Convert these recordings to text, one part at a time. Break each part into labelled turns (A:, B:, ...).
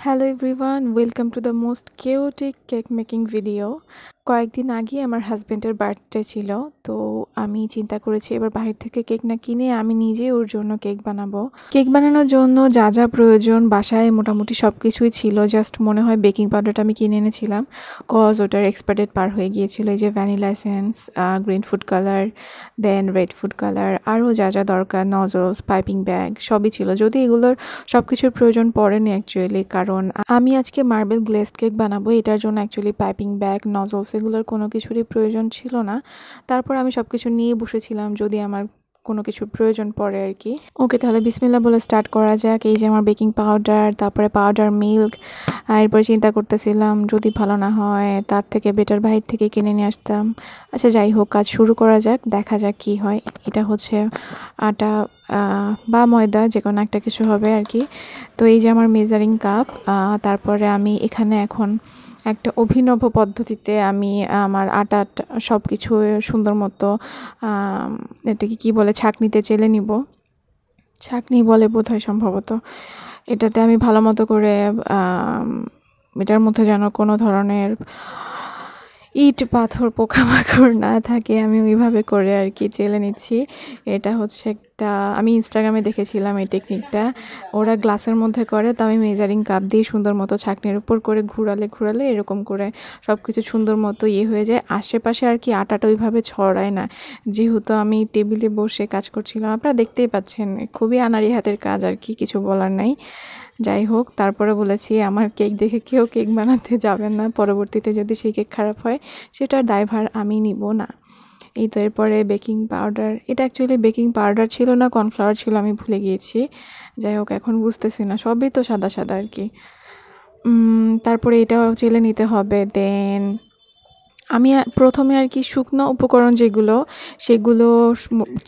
A: Hello everyone, welcome to the most chaotic cake making video. কয়েকদিন আগে আমার হাজব্যান্ডের বার্থডে ছিল, তো আমি চিন্তা করেছি এবার বাহির থেকে কেক না কিনে আমি নিজে ওর জন্য কেক বানাবো। কেক বানানোর জন্য যা যা প্রয়োজন বাসায় মোটামুটি সব কিছুই ছিল, জাস্ট মনে হয় বেকিং পাউডারটা আমি কিনে এনেছিলাম, কজ ওটার এক্সপায়ার ডেট পার হয়ে গিয়েছিল। এই যে vanilla essence, green food colour, then red food colour, আরও যা যা দরকার, নজলস, পাইপিং ব্যাগ সবই ছিল। যদি এগুলোর সব কিছুর প্রয়োজন পড়েনি অ্যাকচুয়ালি, কারণ আমি আজকে মার্বেল গ্লেজড কেক বানাবো, এটার জন্য অ্যাকচুয়ালি পাইপিং ব্যাগ, নজলস এগুলোর কোনো কিছুরই প্রয়োজন ছিল না। তারপর আমি সব কিছু নিয়ে বসেছিলাম যদি আমার কোনো কিছুর প্রয়োজন পড়ে আর কি। ওকে, তাহলে বিসমিল্লাহ বলে স্টার্ট করা যাক। এই যে আমার বেকিং পাউডার, তারপরে পাউডার মিল্ক, এরপর চিন্তা করতেছিলাম যদি ভালো না হয় তার থেকে বেটার বাহির থেকে কিনে নিয়ে আসতাম। আচ্ছা যাই হোক, কাজ শুরু করা যাক, দেখা যাক কি হয়। এটা হচ্ছে আটা বা ময়দা, যে কোনো একটা কিছু হবে আর কি। তো এই যে আমার মেজারিং কাপ, তারপরে আমি এখানে এখন একটা অভিনব পদ্ধতিতে আমি আমার আটা সব কিছু সুন্দর মতো, এটাকে কী বলে, ছাঁকনিতে চেলে নিব, ছাঁকনি বলে বোধহয় সম্ভবত। এটাতে আমি ভালো মতো করে এটার মধ্যে যেন কোনো ধরনের ইট পাথর পোকামাকড় না থাকে, আমি ওইভাবে করে আর কি চেলে নিচ্ছি। এটা হচ্ছে একটা, আমি ইনস্টাগ্রামে দেখেছিলাম এই টেকনিকটা, ওরা গ্লাসের মধ্যে করে, তো আমি মেজারিং কাপ দিয়ে সুন্দর মতো ছাঁকনির উপর করে ঘুরালে এরকম করে সব কিছু সুন্দর মতো হয়ে যায়। আশেপাশে আর কি আটাটা ওইভাবে ছড়ায় না, যেহেতু আমি টেবিলে বসে কাজ করছিলাম। আপনারা দেখতেই পাচ্ছেন খুবই আনাড়ি হাতের কাজ আর কি, কিছু বলার নাই। যাই হোক, তারপরে বলেছি আমার কেক দেখে কেউ কেক বানাতে যাবেন না, পরবর্তীতে যদি সেই কেক খারাপ হয় সেটার দায়ভার আমি নিব না। এই তো এরপরে বেকিং পাউডার, এটা অ্যাকচুয়ালি বেকিং পাউডার ছিল না কর্নফ্লাওয়ার ছিল, আমি ভুলে গিয়েছি। যাই হোক, এখন বুঝতেছি না, সবই তো সাদা সাদা আর কি। তারপরে এটাও চেলে নিতে হবে। দেন আমি প্রথমে আর কি শুকনো উপকরণ যেগুলো সেগুলো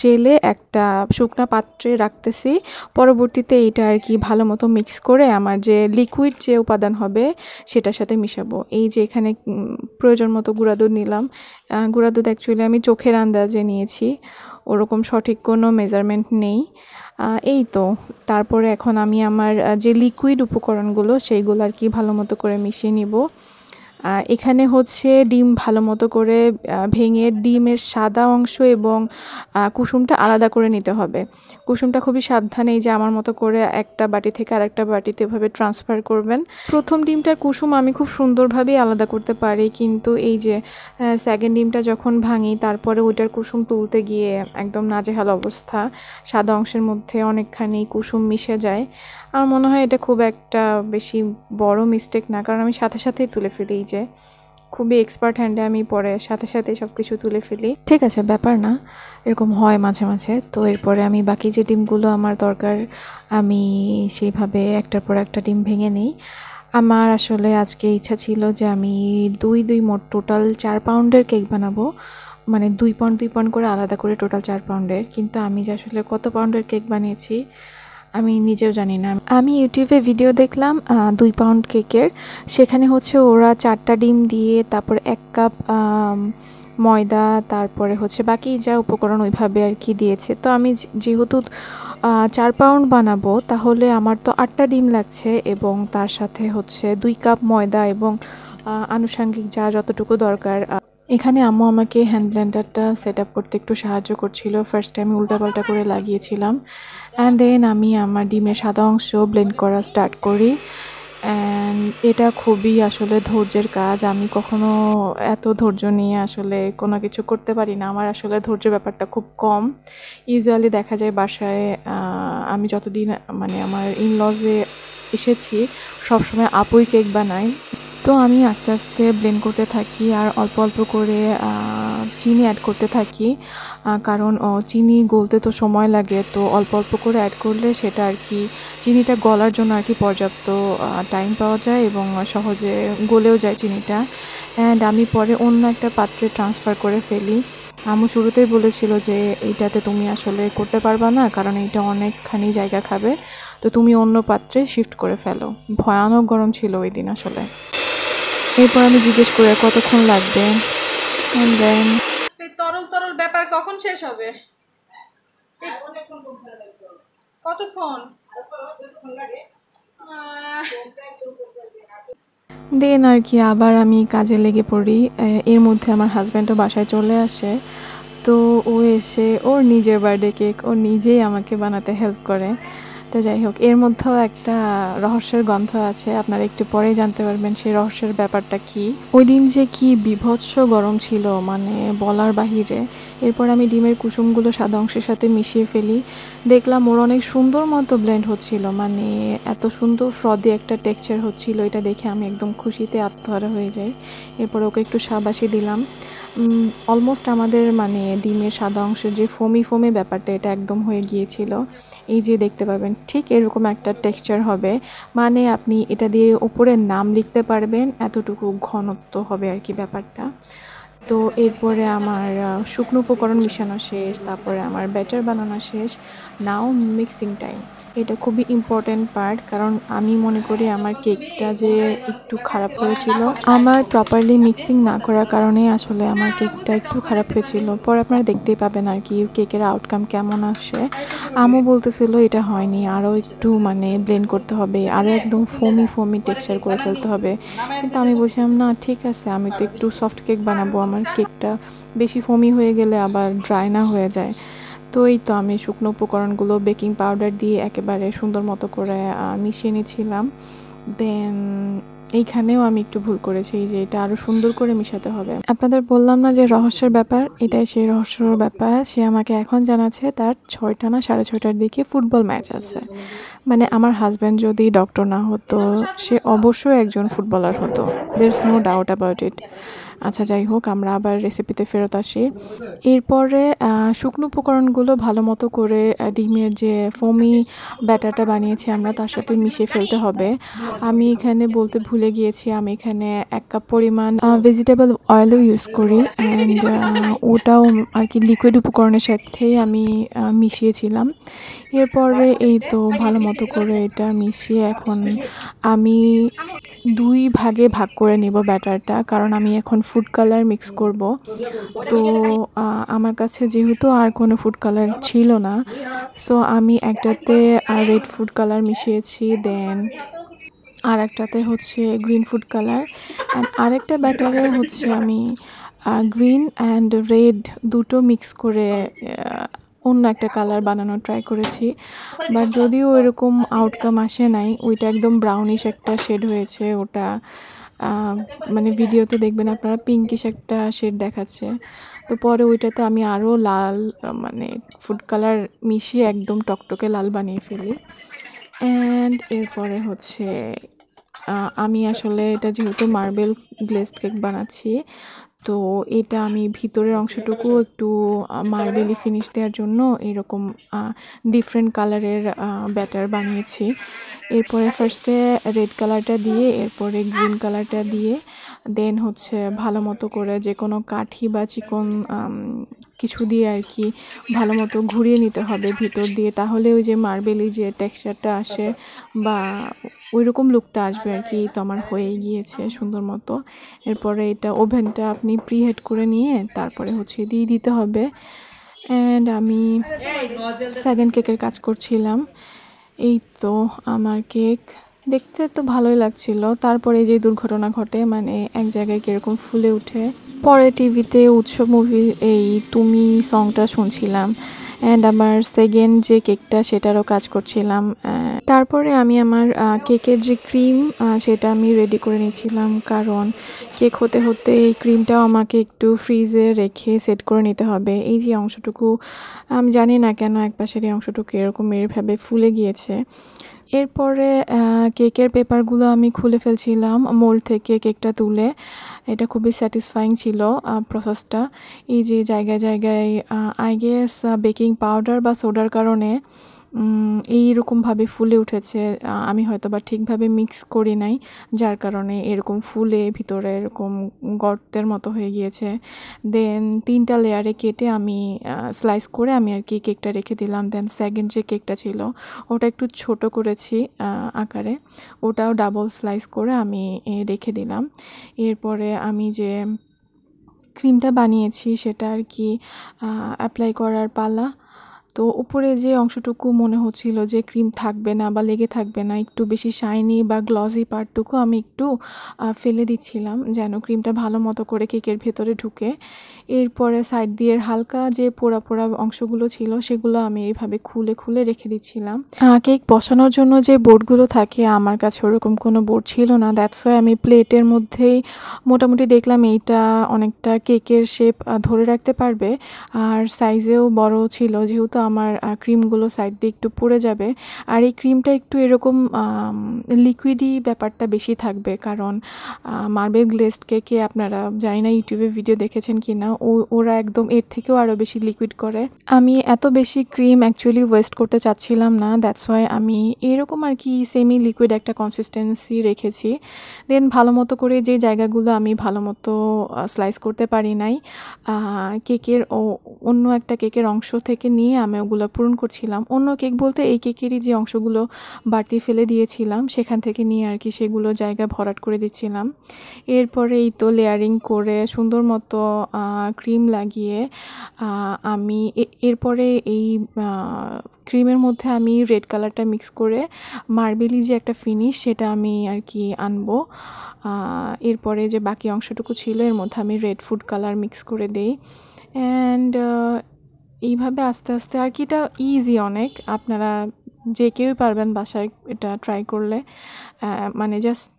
A: চেলে একটা শুকনো পাত্রে রাখতেছি। পরবর্তীতে এটা আর কি ভালো মতো মিক্স করে আমার যে লিকুইড যে উপাদান হবে সেটার সাথে মিশাবো। এই যে এখানে প্রয়োজন মতো গুঁড়া দুধ নিলাম। গুঁড়া দুধ অ্যাকচুয়ালি আমি চোখের আন্দাজে নিয়েছি, ওরকম সঠিক কোনো মেজারমেন্ট নেই। এই তো, তারপরে এখন আমি আমার যে লিকুইড উপকরণগুলো সেইগুলো আর কি ভালো মতো করে মিশিয়ে নিব। এখানে হচ্ছে ডিম ভালো মতো করে ভেঙে ডিমের সাদা অংশ এবং কুসুমটা আলাদা করে নিতে হবে। কুসুমটা খুবই সাবধানে এই যে আমার মতো করে একটা বাটি থেকে আরেকটা বাটিতে এভাবে ট্রান্সফার করবেন। প্রথম ডিমটার কুসুম আমি খুব সুন্দরভাবেই আলাদা করতে পারি, কিন্তু এই যে সেকেন্ড ডিমটা যখন ভাঙি তারপরে ওইটার কুসুম তুলতে গিয়ে একদম নাজেহাল অবস্থা, সাদা অংশের মধ্যে অনেকখানি কুসুম মিশে যায়। আমার মনে হয় এটা খুব একটা বেশি বড় মিস্টেক না, কারণ আমি সাথে সাথেই তুলে ফেলি, যে খুবই এক্সপার্ট হ্যান্ডে আমি পরে সাথে সাথে সব কিছু তুলে ফেলি। ঠিক আছে, ব্যাপার না, এরকম হয় মাঝে মাঝে। তো এরপরে আমি বাকি যে ডিমগুলো আমার দরকার আমি সেইভাবে একটার পর একটা ডিম ভেঙে নিই। আমার আসলে আজকে ইচ্ছা ছিল যে আমি দুই মোট টোটাল 4 পাউন্ডের কেক বানাবো, মানে 2 পাউন্ড করে আলাদা করে টোটাল 4 পাউন্ডের। কিন্তু আমি যে আসলে কত পাউন্ডের কেক বানিয়েছি আমি নিজেও জানি না। আমি ইউটিউবে ভিডিও দেখলাম 2 পাউন্ড কেকের, সেখানে হচ্ছে ওরা 4টা ডিম দিয়ে তারপর 1 কাপ ময়দা, তারপরে হচ্ছে বাকি যা উপকরণ ওইভাবে আর কি দিয়েছে। তো আমি যেহেতু 4 পাউন্ড বানাবো তাহলে আমার তো 8টা ডিম লাগছে, এবং তার সাথে হচ্ছে 2 কাপ ময়দা এবং আনুষঙ্গিক যা যতটুকু দরকার। এখানে আম্মু আমাকে হ্যান্ড ব্লেন্ডারটা সেট আপ করতে একটু সাহায্য করছিল। ফার্স্টে আমি উল্টাপাল্টা করে লাগিয়েছিলাম, অ্যান্ড দেন আমি আমার ডিমের সাদা অংশ ব্লেন্ড করা স্টার্ট করি। অ্যান্ড এটা খুবই আসলে ধৈর্যের কাজ, আমি কখনো এত ধৈর্য নিয়ে আসলে কোনো কিছু করতে পারি না। আমার আসলে ধৈর্য ব্যাপারটা খুব কম। ইউজুয়ালি দেখা যায় বাসায় আমি যতদিন মানে আমার ইনলজে এসেছি সবসময় আপুই কেক বানায়। তো আমি আস্তে আস্তে ব্লেন্ড করতে থাকি আর অল্প অল্প করে চিনি অ্যাড করতে থাকি, কারণ চিনি গলতে তো সময় লাগে, তো অল্প অল্প করে অ্যাড করলে সেটা আর কি চিনিটা গলার জন্য আর কি পর্যাপ্ত টাইম পাওয়া যায় এবং সহজে গলেও যায় চিনিটা। অ্যান্ড আমি পরে অন্য একটা পাত্রে ট্রান্সফার করে ফেলি। আম্মু শুরুতেই বলেছিল যে এইটাতে তুমি আসলে করতে পারবা না, কারণ এইটা অনেকখানি জায়গা খাবে, তো তুমি অন্য পাত্রে শিফট করে ফেলো। ভয়ানক গরম ছিল ওই দিন আসলে। এরপর আমি জিজ্ঞেস করি কতক্ষণ লাগবে, and then
B: এই তরল তরল ব্যাপার কখন শেষ হবে? কতক্ষণ?
A: দেন আর কি আবার আমি কাজে লেগে পড়ি। এর মধ্যে আমার হাজব্যান্ডও বাসায় চলে আসে। তো ও এসে ওর নিজের বার্থডে কেক ও নিজেই আমাকে বানাতে হেল্প করে। তো যাই হোক, এর মধ্যেও একটা রহস্যের গন্ধ আছে, আপনারা একটু পরেই জানতে পারবেন সেই রহস্যের ব্যাপারটা কি। ওই দিন যে কি বীভৎস গরম ছিল, মানে বলার বাহিরে। এরপর আমি ডিমের কুসুমগুলো সাদা অংশের সাথে মিশিয়ে ফেলি। দেখলাম ওর অনেক সুন্দর মতো ব্লেন্ড হচ্ছিল, মানে এত সুন্দর ফ্রদি একটা টেক্সচার হচ্ছিল, এটা দেখে আমি একদম খুশিতে আত্মহারা হয়ে যাই। এরপর ওকে একটু শাবাশি দিলাম। অলমোস্ট আমাদের মানে ডিমের সাদা অংশের যে ফোমি ফোমি ব্যাপারটা, এটা একদম হয়ে গিয়েছিল। এই যে দেখতে পাবেন ঠিক এরকম একটা টেক্সচার হবে, মানে আপনি এটা দিয়ে উপরে নাম লিখতে পারবেন, এতটুকু ঘনত্ব হবে আর কি ব্যাপারটা। তো এরপরে আমার শুকনো উপকরণ মিশানো শেষ, তারপরে আমার ব্যাটার বানানো শেষ। নাও মিক্সিং টাইম। এটা খুবই ইম্পর্ট্যান্ট পার্ট, কারণ আমি মনে করি আমার কেকটা যে একটু খারাপ হয়েছিল, আমার প্রপারলি মিক্সিং না করার কারণে আসলে আমার কেকটা একটু খারাপ হয়েছিল। পরে আপনারা দেখতেই পাবেন আর কি কেকের আউটকাম কেমন আসে। আমও বলতেছিল এটা হয়নি, আরও একটু মানে ব্লেন্ড করতে হবে, আরও একদম ফোমি ফোমি টেক্সচার করে ফেলতে হবে। কিন্তু আমি বলছিলাম না, ঠিক আছে, আমি তো একটু সফট কেক বানাবো, আমার কেকটা বেশি ফোমি হয়ে গেলে আবার ড্রাই না হয়ে যায়। তো এই তো আমি শুকনো উপকরণগুলো বেকিং পাউডার দিয়ে একেবারে সুন্দর মতো করে মিশিয়ে নিচ্ছিলাম। দেন এইখানেও আমি একটু ভুল করেছি, যে এটা আরও সুন্দর করে মিশাতে হবে। আপনাদের বললাম না যে রহস্যের ব্যাপার, এটাই সেই রহস্যের ব্যাপার। সে আমাকে এখন জানাচ্ছে তার 6টা না 6:30টার দিকে ফুটবল ম্যাচ আছে। মানে আমার হাজব্যান্ড যদি ডক্টর না হতো, সে অবশ্যই একজন ফুটবলার হতো, there is no doubt about it. আচ্ছা যাই হোক, আমরা আবার রেসিপিতে ফেরত আসি। এরপরে শুকনো উপকরণগুলো ভালো মতো করে ডিমের যে ফোমি ব্যাটারটা বানিয়েছি আমরা, তার সাথে মিশিয়ে ফেলতে হবে। আমি এখানে বলতে ভুলে গিয়েছি, আমি এখানে 1 কাপ পরিমাণ ভেজিটেবল অয়েলও ইউজ করি, অ্যান্ড ওটাও আর কি লিকুইড উপকরণের সাথেই আমি মিশিয়েছিলাম। এরপরে এই তো ভালো মতো করে এটা মিশিয়ে এখন আমি 2 ভাগে ভাগ করে নিব ব্যাটারটা, কারণ আমি এখন ফুড কালার মিক্স করব। তো আমার কাছে যেহেতু আর কোনো ফুড কালার ছিল না, সো আমি একটাতে রেড ফুড কালার মিশিয়েছি, দেন আর একটাতে হচ্ছে গ্রিন ফুড কালার, অ্যান্ড আরেকটা ব্যাটারে হচ্ছে আমি গ্রিন অ্যান্ড রেড দুটো মিক্স করে অন্য একটা কালার বানানোর ট্রাই করেছি। বাট যদিও এরকম আউটকাম আসে নাই, ওইটা একদম ব্রাউনিশ একটা শেড হয়েছে। ওটা মানে ভিডিওতে দেখবেন আপনারা পিঙ্কিশ একটা শেড দেখাচ্ছে। তো পরে ওইটাতে আমি আরও লাল মানে ফুড কালার মিশিয়ে একদম টকটকে লাল বানিয়ে ফেলি। অ্যান্ড এরপরে হচ্ছে আমি আসলে এটা যেহেতু মার্বেল গ্লেজড কেক বানাচ্ছি, তো এটা আমি ভিতরের অংশটুকু একটু মার্বেলি ফিনিশ দেওয়ার জন্য এরকম ডিফারেন্ট কালারের ব্যাটার বানিয়েছি। এরপরে ফার্স্টে রেড কালারটা দিয়ে, এরপরে গ্রিন কালারটা দিয়ে, দেন হচ্ছে ভালো মতো করে যে কোনো কাঠি বা চিকন কিছু দিয়ে আর কি ভালো মতো ঘুরিয়ে নিতে হবে ভিতর দিয়ে, তাহলে ওই যে মার্বেলি যে টেক্সচারটা আসে বা ওই রকম লুকটা আসবে আর কি। তো আমার হয়ে গিয়েছে সুন্দর মতো। এরপরে এটা ওভেনটা আপনি প্রিহিট করে নিয়ে তারপরে হচ্ছে দিয়ে দিতে হবে। অ্যান্ড আমি সেকেন্ড কেকের কাজ করছিলাম। এই তো আমার কেক দেখতে তো ভালোই লাগছিল, তারপরে যে দুর্ঘটনা ঘটে, মানে এক জায়গায় কীরকম ফুলে ওঠে। পরে টিভিতে উৎসব মুভির এই তুমি সংটা শুনছিলাম, অ্যান্ড আমার সেকেন্ড যে কেকটা সেটারও কাজ করছিলাম। তারপরে আমি আমার কেকের যে ক্রিম সেটা আমি রেডি করে নিয়েছিলাম, কারণ কেক হতে হতে এই ক্রিমটাও আমাকে একটু ফ্রিজে রেখে সেট করে নিতে হবে। এই যে অংশটুকু, আমি জানি না কেন একপাশের এই অংশটুকু এরকম এরভাবে ফুলে গিয়েছে। এরপরে কেকের পেপারগুলো আমি খুলে ফেলছিলাম মোল্ড থেকে কেকটা তুলে। এটা খুবই স্যাটিসফাইং ছিল প্রসেসটা। এই যে জায়গায় জায়গায় আই গেস বেকিং পাউডার বা সোডার কারণে এইরকমভাবে ফুলে উঠেছে। আমি হয়তো বা ঠিকভাবে মিক্স করি নাই, যার কারণে এরকম ফুলে ভিতরে এরকম গর্তের মতো হয়ে গিয়েছে। দেন 3টা লেয়ারে কেটে আমি স্লাইস করে আমি আর কি কেকটা রেখে দিলাম। দেন সেকেন্ড যে কেকটা ছিল ওটা একটু ছোট করেছি আকারে, ওটাও ডাবল স্লাইস করে আমি রেখে দিলাম। এরপরে আমি যে ক্রিমটা বানিয়েছি সেটা আর কি অ্যাপ্লাই করার পালা। তো উপরে যে অংশটুকু মনে হচ্ছিল যে ক্রিম থাকবে না বা লেগে থাকবে না, একটু বেশি শাইনি বা গ্লসি পার্টটুকু আমি একটু ফেলে দিচ্ছিলাম যেন ক্রিমটা ভালো মতো করে কেকের ভেতরে ঢুকে। এরপরে সাইড দিয়ে হালকা যে পোড়া পোড়া অংশগুলো ছিল সেগুলো আমি এইভাবে খুলে খুলে রেখে দিচ্ছিলাম। কেক বসানোর জন্য যে বোর্ডগুলো থাকে আমার কাছে ওরকম কোনো বোর্ড ছিল না, দ্যাটস ওয়াই আমি প্লেটের মধ্যেই মোটামুটি দেখলাম এইটা অনেকটা কেকের শেপ ধরে রাখতে পারবে আর সাইজেও বড় ছিল, যেহেতু আমার ক্রিমগুলো সাইড দিয়ে একটু পড়ে যাবে। আর এই ক্রিমটা একটু এরকম লিকুইডি ব্যাপারটা বেশি থাকবে, কারণ মার্বেল গ্লেজড কেকে আপনারা জানি না ইউটিউবে ভিডিও দেখেছেন কি না, ওরা একদম এর থেকেও আরও বেশি লিকুইড করে। আমি এত বেশি ক্রিম অ্যাকচুয়ালি ওয়েস্ট করতে চাচ্ছিলাম না, দ্যাটস ওয়াই আমি এরকম আর কি সেমি লিকুইড একটা কনসিস্টেন্সি রেখেছি। দেন ভালো মতো করে যে জায়গাগুলো আমি ভালো মতো স্লাইস করতে পারি নাই কেকের অন্য একটা কেকের অংশ থেকে নিয়ে আমি ওগুলো পূরণ করছিলাম। অন্য কেক বলতে এই কেকেরই যে অংশগুলো বাড়তি ফেলে দিয়েছিলাম সেখান থেকে নিয়ে আর কি সেগুলো জায়গা ভরাট করে দিচ্ছিলাম। এরপরে এই তো লেয়ারিং করে সুন্দর মতো ক্রিম লাগিয়ে আমি এরপরে এই ক্রিমের মধ্যে আমি রেড কালারটা মিক্স করে মার্বেলি যে একটা ফিনিশ সেটা আমি আর কি আনবো। এরপরে যে বাকি অংশটুকু ছিল এর মধ্যে আমি রেড ফুড কালার মিক্স করে দিই। অ্যান্ড এইভাবে আস্তে আস্তে আর কি, এটা ইজি অনেক, আপনারা যে কেউই পারবেন বাসায় এটা ট্রাই করলে। মানে জাস্ট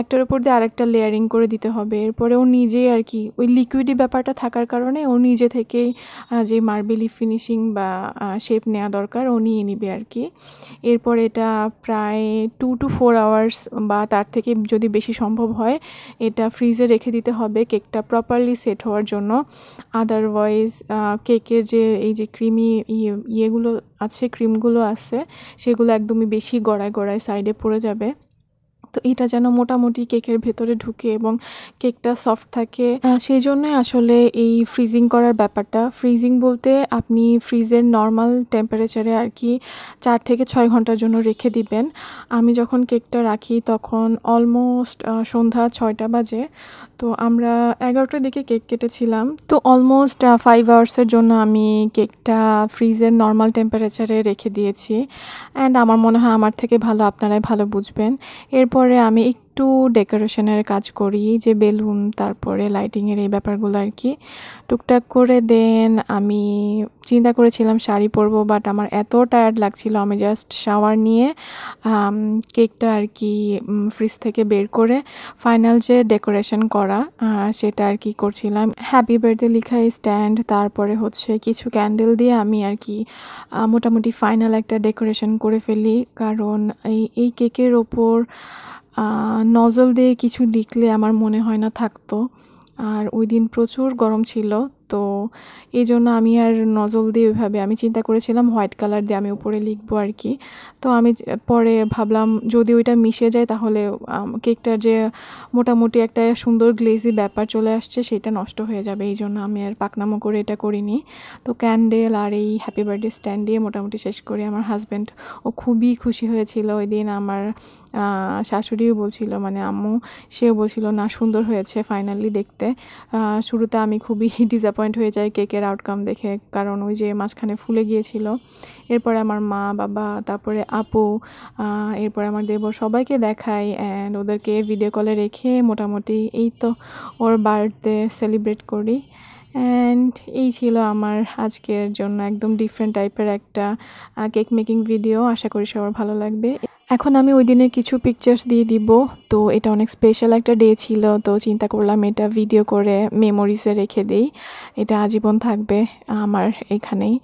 A: একটার উপর দিয়ে আরেকটা লেয়ারিং করে দিতে হবে। এরপরে ও নিজেই আর কি ওই লিকুইডি ব্যাপারটা থাকার কারণে ও নিজে থেকেই যে মার্বেলি ফিনিশিং বা শেপ নেওয়া দরকার ও নিয়ে নিবে আর কি। এরপরে এটা প্রায় 2 to 4 আওয়ার্স বা তার থেকে যদি বেশি সম্ভব হয় এটা ফ্রিজে রেখে দিতে হবে কেকটা প্রপারলি সেট হওয়ার জন্য। আদারওয়াইজ কেকের যে এই যে ক্রিমি ইয়েগুলো আছে, ক্রিমগুলো আছে, সেগুলো একদমই বেশি গড়ায় গড়ায় সাইডে পড়ে যাবে। তো এটা যেন মোটামুটি কেকের ভেতরে ঢুকে এবং কেকটা সফট থাকে, সেই জন্যই আসলে এই ফ্রিজিং করার ব্যাপারটা। ফ্রিজিং বলতে আপনি ফ্রিজের নর্মাল টেম্পারেচারে আর কি 4 থেকে 6 ঘন্টার জন্য রেখে দিবেন। আমি যখন কেকটা রাখি তখন অলমোস্ট সন্ধ্যা 6টা বাজে। তো আমরা 11টার দিকে কেক কেটেছিলাম, তো অলমোস্ট 5 আওয়ার্সের জন্য আমি কেকটা ফ্রিজের নর্মাল টেম্পারেচারে রেখে দিয়েছি। অ্যান্ড আমার মনে হয় আমার থেকে ভালো আপনারাই ভালো বুঝবেন। এরপরে আমি একটু ডেকোরেশনের কাজ করি, যে বেলুন তারপরে লাইটিংয়ের এই ব্যাপারগুলো আর কি টুকটাক করে। দেন আমি চিন্তা করেছিলাম শাড়ি পরবো, বাট আমার এত টায়ার্ড লাগছিল আমি জাস্ট শাওয়ার নিয়ে কেকটা আর কি ফ্রিজ থেকে বের করে ফাইনাল যে ডেকোরেশন করা সেটা আর কি করছিলাম। হ্যাপি বার্থডে লেখা স্ট্যান্ড, তারপরে হচ্ছে কিছু ক্যান্ডেল দিয়ে আমি আর কি মোটামুটি ফাইনাল একটা ডেকোরেশন করে ফেলি, কারণ এই কেকের ওপর নজল দিয়ে কিছু লিখলে আমার মনে হয় না থাকতো। আর ওই দিন প্রচুর গরম ছিল, তো এই জন্য আমি আর নজল দিয়ে ওইভাবে আমি চিন্তা করেছিলাম হোয়াইট কালার দিয়ে আমি উপরে লিখবো আর কি। তো আমি পরে ভাবলাম যদি ওইটা মিশে যায় তাহলে কেকটার যে মোটামুটি একটা সুন্দর গ্লেজি ব্যাপার চলে আসছে সেটা নষ্ট হয়ে যাবে, এই জন্য আমি আর পাকনামো করে এটা করিনি। তো ক্যান্ডেল আর এই হ্যাপি বার্থডে স্ট্যান্ড দিয়ে মোটামুটি শেষ করি। আমার হাজব্যান্ড ও খুবই খুশি হয়েছিল ওই দিন। আমার শাশুড়িও বলছিল, মানে আম্মু, সেও বলছিল না সুন্দর হয়েছে ফাইনালি দেখতে। শুরুতে আমি খুবই ডিসঅ্যাপয়েন্ট হয়ে যাই কেকের আউটকাম দেখে, কারণ ওই যে মাঝখানে ফুলে গিয়েছিল। এরপরে আমার মা বাবা তারপরে আপু এরপরে আমার দেবর সবাইকে দেখাই অ্যান্ড ওদেরকে ভিডিও কলে রেখে মোটামুটি এই তো ওর বার্থডে সেলিব্রেট করি। অ্যান্ড এই ছিল আমার আজকের জন্য একদম ডিফারেন্ট টাইপের একটা কেক মেকিং ভিডিও। আশা করি সবার ভালো লাগবে। এখন আমি ওই দিনের কিছু পিকচার্স দিয়ে দিব। তো এটা অনেক স্পেশাল একটা ডে ছিল, তো চিন্তা করলাম এটা ভিডিও করে মেমোরিজে রেখে দিই, এটা আজীবন থাকবে আমার এখানেই।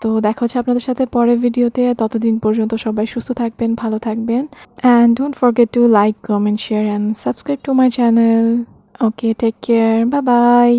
A: তো দেখা হচ্ছে আপনাদের সাথে পরের ভিডিওতে। ততদিন পর্যন্ত সবাই সুস্থ থাকবেন, ভালো থাকবেন। And don't forget to like, comment, share and subscribe to my channel. Okay, take care, bye by.